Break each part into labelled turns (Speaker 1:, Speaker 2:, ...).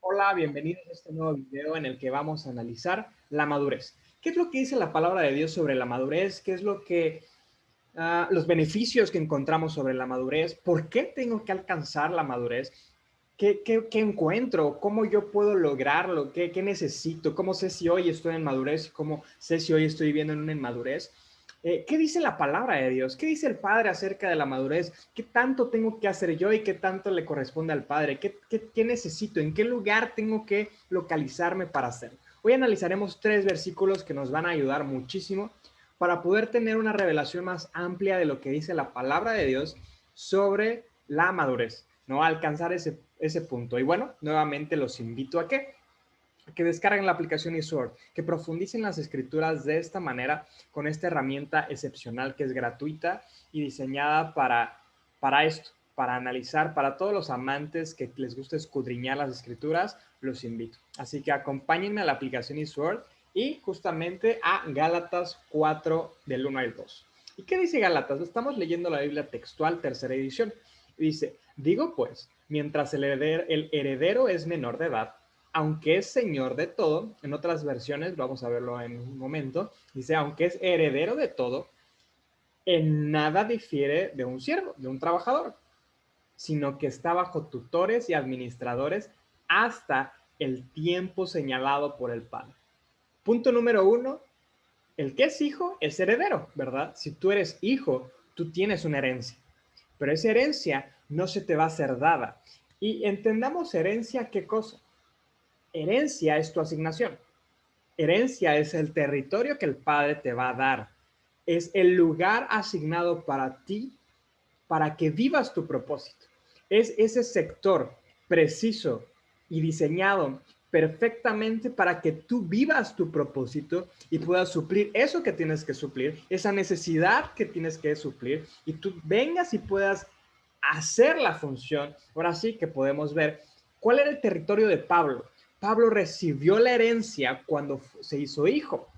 Speaker 1: Hola, bienvenidos a este nuevo video en el que vamos a analizar la madurez. ¿Qué es lo que dice la palabra de Dios sobre la madurez? ¿Qué es lo que los beneficios que encontramos sobre la madurez? ¿Por qué tengo que alcanzar la madurez? ¿Qué encuentro? ¿Cómo yo puedo lograrlo? ¿Qué necesito? ¿Cómo sé si hoy estoy en madurez? ¿Cómo sé si hoy estoy viviendo en una inmadurez? ¿Qué dice la palabra de Dios? ¿Qué dice el Padre acerca de la madurez? ¿Qué tanto tengo que hacer yo y qué tanto le corresponde al Padre? ¿Qué necesito? ¿En qué lugar tengo que localizarme para hacerlo? Hoy analizaremos 3 versículos que nos van a ayudar muchísimo para poder tener una revelación más amplia de lo que dice la palabra de Dios sobre la madurez, ¿no? Alcanzar ese punto. Y bueno, nuevamente los invito a que descarguen la aplicación eSword, que profundicen las escrituras de esta manera, con esta herramienta excepcional que es gratuita y diseñada para esto, para analizar, para todos los amantes que les gusta escudriñar las escrituras, los invito. Así que acompáñenme a la aplicación eSword y justamente a Gálatas 4 del 1 al 2. ¿Y qué dice Gálatas? Estamos leyendo la Biblia textual, tercera edición. Dice, digo pues, mientras el heredero es menor de edad, aunque es señor de todo, en otras versiones, vamos a verlo en un momento, dice, aunque es heredero de todo, en nada difiere de un siervo, de un trabajador, sino que está bajo tutores y administradores hasta el tiempo señalado por el Padre. Punto número 1, el que es hijo es heredero, ¿verdad? Si tú eres hijo, tú tienes una herencia, pero esa herencia no se te va a ser dada. Y entendamos herencia, ¿qué cosa? Herencia es tu asignación. Herencia es el territorio que el Padre te va a dar. Es el lugar asignado para ti, para que vivas tu propósito. Es ese sector preciso y diseñado perfectamente para que tú vivas tu propósito y puedas suplir eso que tienes que suplir, esa necesidad que tienes que suplir, y tú vengas y puedas hacer la función. Ahora sí que podemos ver cuál era el territorio de Pablo. Pablo recibió la herencia cuando se hizo hijo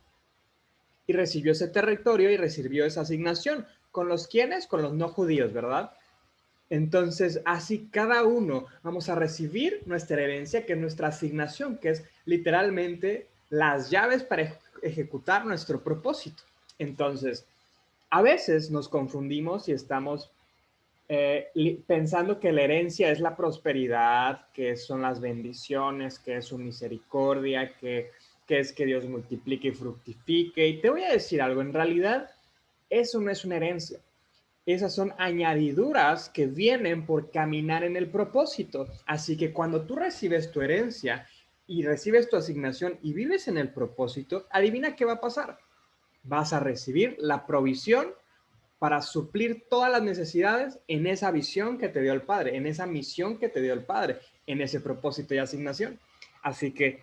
Speaker 1: y recibió ese territorio y recibió esa asignación. ¿Con los quiénes? Con los no judíos, ¿verdad? Entonces, así cada uno vamos a recibir nuestra herencia, que es nuestra asignación, que es literalmente las llaves para ejecutar nuestro propósito. Entonces, a veces nos confundimos y estamos pensando que la herencia es la prosperidad, que son las bendiciones, que es su misericordia, que es que Dios multiplique y fructifique. Y te voy a decir algo, en realidad eso no es una herencia. Esas son añadiduras que vienen por caminar en el propósito. Así que cuando tú recibes tu herencia y recibes tu asignación y vives en el propósito, adivina qué va a pasar. Vas a recibir la provisión para suplir todas las necesidades en esa visión que te dio el Padre, en esa misión que te dio el Padre, en ese propósito y asignación. Así que,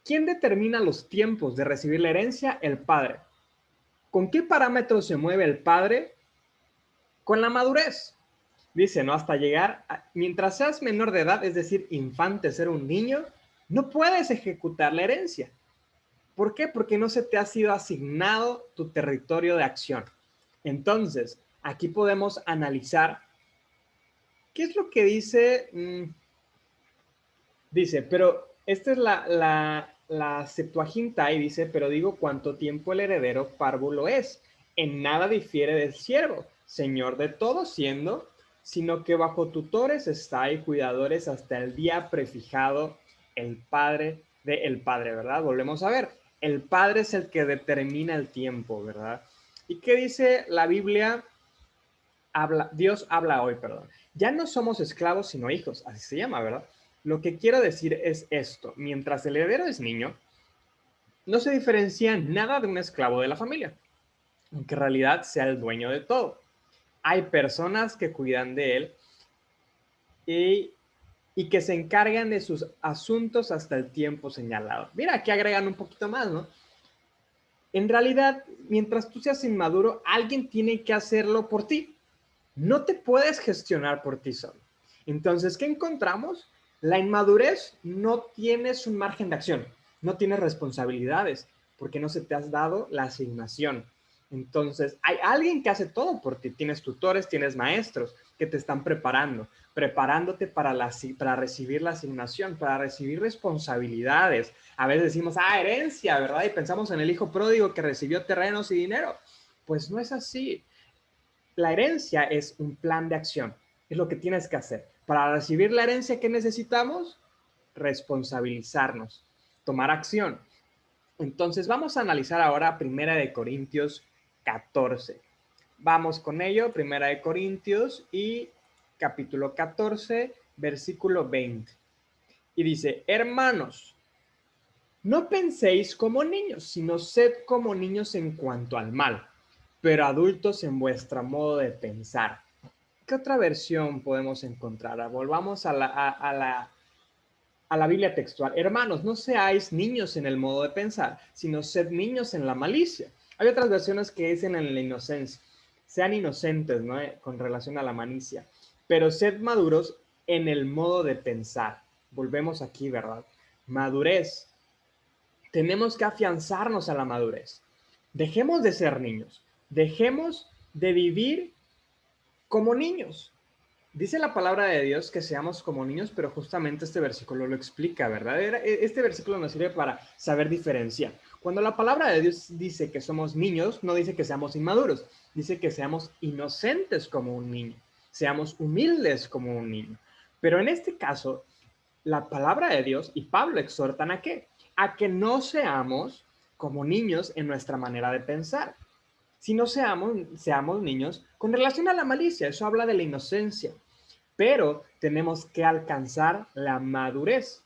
Speaker 1: ¿quién determina los tiempos de recibir la herencia? El Padre. ¿Con qué parámetros se mueve el Padre? Con la madurez. Dice, ¿no? Hasta llegar, mientras seas menor de edad, es decir, infante, ser un niño, no puedes ejecutar la herencia. ¿Por qué? Porque no se te ha sido asignado tu territorio de acción. Entonces, aquí podemos analizar qué es lo que dice. Dice, pero esta es la Septuaginta y dice, pero digo cuánto tiempo el heredero párvulo es. En nada difiere del siervo, señor de todo siendo, sino que bajo tutores está y cuidadores hasta el día prefijado el Padre del Padre, ¿verdad? Volvemos a ver, el Padre es el que determina el tiempo, ¿verdad? ¿Y qué dice la Biblia? Dios habla hoy, perdón. Ya no somos esclavos, sino hijos, así se llama, ¿verdad? Lo que quiero decir es esto, mientras el heredero es niño, no se diferencia nada de un esclavo de la familia, aunque en realidad sea el dueño de todo. Hay personas que cuidan de él y, y que se encargan de sus asuntos hasta el tiempo señalado. Mira, aquí agregan un poquito más, ¿no? En realidad, mientras tú seas inmaduro, alguien tiene que hacerlo por ti. No te puedes gestionar por ti solo. Entonces, ¿qué encontramos? La inmadurez, no tienes un margen de acción, no tienes responsabilidades, porque no se te has dado la asignación. Entonces, hay alguien que hace todo por ti. Tienes tutores, tienes maestros, que te están preparándote para recibir la asignación, para recibir responsabilidades. A veces decimos, herencia, ¿verdad? Y pensamos en el hijo pródigo que recibió terrenos y dinero. Pues no es así. La herencia es un plan de acción, es lo que tienes que hacer. Para recibir la herencia, ¿qué necesitamos? Responsabilizarnos, tomar acción. Entonces vamos a analizar ahora Primera de Corintios 14. Vamos con ello, Primera de Corintios y capítulo 14, versículo 20. Y dice, hermanos, no penséis como niños, sino sed como niños en cuanto al mal, pero adultos en vuestro modo de pensar. ¿Qué otra versión podemos encontrar? Volvamos a la Biblia textual. Hermanos, no seáis niños en el modo de pensar, sino sed niños en la malicia. Hay otras versiones que dicen en la inocencia. Sean inocentes, ¿no? Con relación a la malicia. Pero sed maduros en el modo de pensar. Volvemos aquí, ¿verdad? Madurez. Tenemos que afianzarnos a la madurez. Dejemos de ser niños. Dejemos de vivir como niños. Dice la palabra de Dios que seamos como niños, pero justamente este versículo lo explica, ¿verdad? Este versículo nos sirve para saber diferenciar. Cuando la palabra de Dios dice que somos niños, no dice que seamos inmaduros, dice que seamos inocentes como un niño, seamos humildes como un niño. Pero en este caso, la palabra de Dios y Pablo exhortan ¿a qué? A que no seamos como niños en nuestra manera de pensar, sino seamos niños con relación a la malicia. Eso habla de la inocencia, pero tenemos que alcanzar la madurez.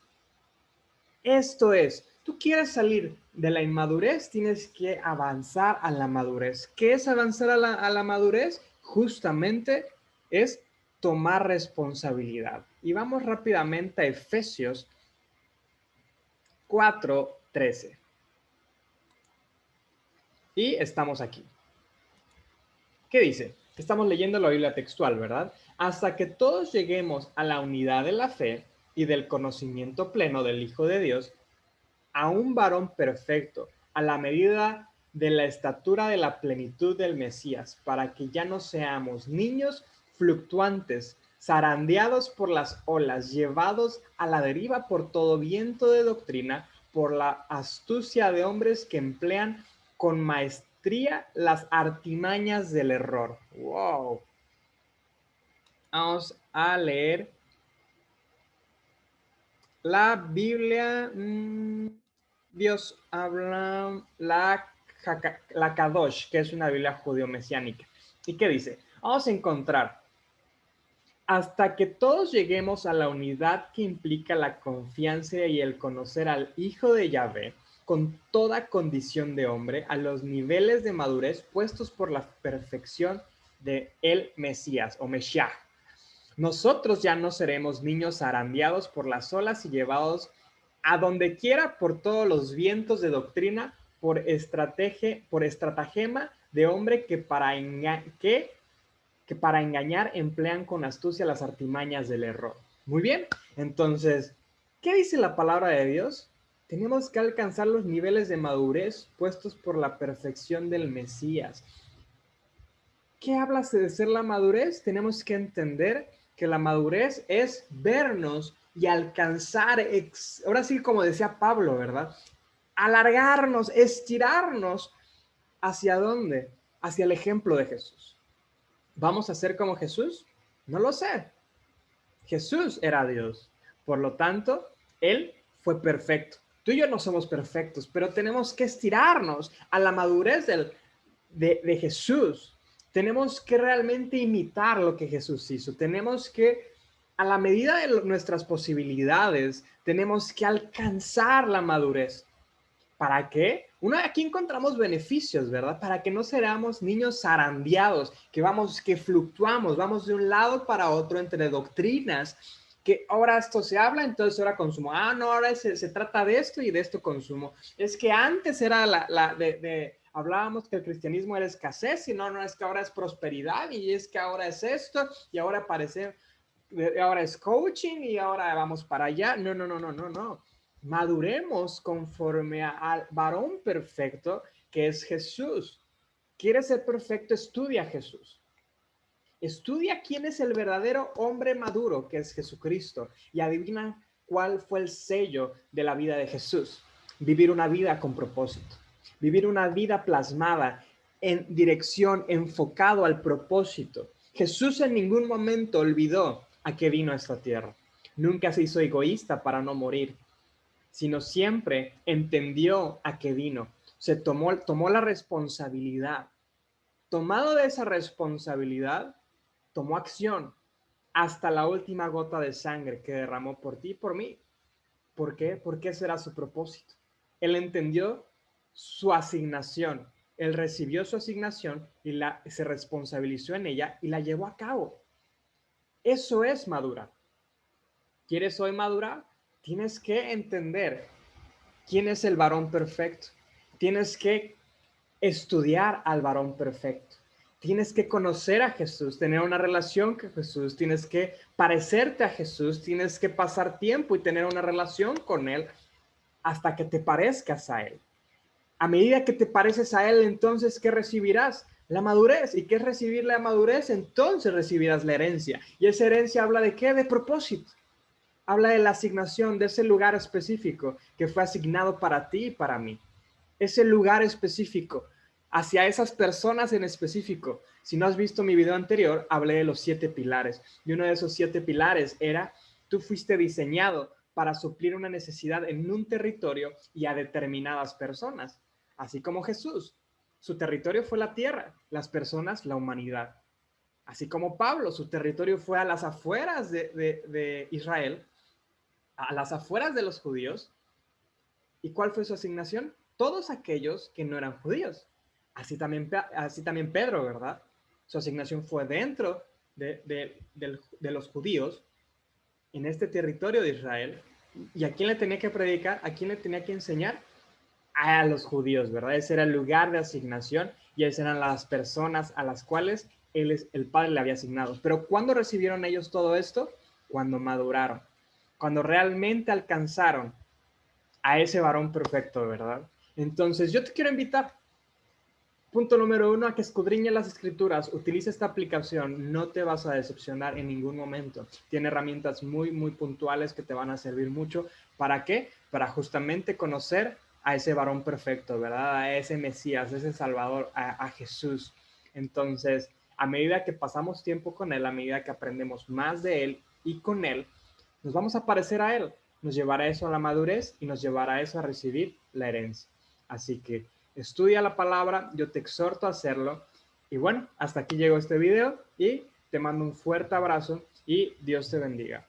Speaker 1: Esto es, tú quieres salir de la inmadurez, tienes que avanzar a la madurez. ¿Qué es avanzar a la madurez? Justamente es tomar responsabilidad. Y vamos rápidamente a Efesios 4:13. Y estamos aquí. ¿Qué dice? Estamos leyendo la Biblia textual, ¿verdad? Hasta que todos lleguemos a la unidad de la fe y del conocimiento pleno del Hijo de Dios, a un varón perfecto, a la medida de la estatura de la plenitud del Mesías, para que ya no seamos niños fluctuantes, zarandeados por las olas, llevados a la deriva por todo viento de doctrina, por la astucia de hombres que emplean con maestría las artimañas del error. Wow. Vamos a leer la Biblia. Dios habla la Kadosh, que es una Biblia judío-mesiánica. ¿Y qué dice? Vamos a encontrar hasta que todos lleguemos a la unidad que implica la confianza y el conocer al Hijo de Yahvé con toda condición de hombre, a los niveles de madurez puestos por la perfección de el Mesías o Mesías. Nosotros ya no seremos niños zarandeados por las olas y llevados a donde quiera por todos los vientos de doctrina, por estratagema de hombre que para engañar emplean con astucia las artimañas del error. Muy bien, entonces, ¿qué dice la palabra de Dios? Tenemos que alcanzar los niveles de madurez puestos por la perfección del Mesías. ¿Qué habla de ser la madurez? Tenemos que entender que la madurez es vernos y alcanzar, ahora sí como decía Pablo, ¿verdad? Alargarnos, estirarnos. ¿Hacia dónde? Hacia el ejemplo de Jesús. ¿Vamos a ser como Jesús? No lo sé. Jesús era Dios. Por lo tanto, Él fue perfecto. Tú y yo no somos perfectos, pero tenemos que estirarnos a la madurez de Jesús. Tenemos que realmente imitar lo que Jesús hizo. Tenemos que, a la medida de nuestras posibilidades, tenemos que alcanzar la madurez. ¿Para qué? Aquí encontramos beneficios, ¿verdad? Para que no seamos niños zarandeados, que fluctuamos, vamos de un lado para otro entre doctrinas, que ahora esto se habla, entonces ahora consumo. No, ahora se trata de esto y de esto consumo. Es que antes era hablábamos que el cristianismo era escasez, y no, es que ahora es prosperidad, y es que ahora es esto, y ahora ahora es coaching, y ahora vamos para allá. No. Maduremos conforme al varón perfecto que es Jesús. ¿Quieres ser perfecto? Estudia a Jesús. Estudia quién es el verdadero hombre maduro, que es Jesucristo, y adivina cuál fue el sello de la vida de Jesús. Vivir una vida con propósito, vivir una vida plasmada en dirección, enfocado al propósito. Jesús en ningún momento olvidó a qué vino a esta tierra. Nunca se hizo egoísta para no morir, sino siempre entendió a qué vino. Tomó la responsabilidad. Tomado de esa responsabilidad, tomó acción hasta la última gota de sangre que derramó por ti y por mí. ¿Por qué? Porque ese era su propósito. Él entendió su asignación. Él recibió su asignación y se responsabilizó en ella y la llevó a cabo. Eso es madurar. ¿Quieres hoy madurar? Tienes que entender quién es el varón perfecto. Tienes que estudiar al varón perfecto. Tienes que conocer a Jesús, tener una relación con Jesús, tienes que parecerte a Jesús, tienes que pasar tiempo y tener una relación con Él hasta que te parezcas a Él. A medida que te pareces a Él, entonces, ¿qué recibirás? La madurez. ¿Y qué es recibir la madurez? Entonces recibirás la herencia. ¿Y esa herencia habla de qué? De propósito. Habla de la asignación de ese lugar específico que fue asignado para ti y para mí. Ese lugar específico, hacia esas personas en específico. Si no has visto mi video anterior, hablé de los 7 pilares. Y uno de esos 7 pilares era, tú fuiste diseñado para suplir una necesidad en un territorio y a determinadas personas. Así como Jesús. Su territorio fue la tierra, las personas, la humanidad. Así como Pablo, su territorio fue a las afueras de Israel, a las afueras de los judíos. ¿Y cuál fue su asignación? Todos aquellos que no eran judíos. Así también Pedro, ¿verdad? Su asignación fue dentro de los judíos, en este territorio de Israel. ¿Y a quién le tenía que predicar? ¿A quién le tenía que enseñar? A los judíos, ¿verdad? Ese era el lugar de asignación y esas eran las personas a las cuales el Padre le había asignado. Pero ¿cuándo recibieron ellos todo esto? Cuando maduraron, cuando realmente alcanzaron a ese varón perfecto, ¿verdad? Entonces, yo te quiero invitar, punto número 1, a que escudriñe las escrituras, utiliza esta aplicación, no te vas a decepcionar en ningún momento. Tiene herramientas muy, muy puntuales que te van a servir mucho. ¿Para qué? Para justamente conocer a ese varón perfecto, ¿verdad? A ese Mesías, a ese Salvador, a Jesús. Entonces, a medida que pasamos tiempo con Él, a medida que aprendemos más de Él y con Él, nos vamos a parecer a Él. Nos llevará eso a la madurez y nos llevará eso a recibir la herencia. Así que estudia la palabra, yo te exhorto a hacerlo. Y bueno, hasta aquí llegó este video y te mando un fuerte abrazo y Dios te bendiga.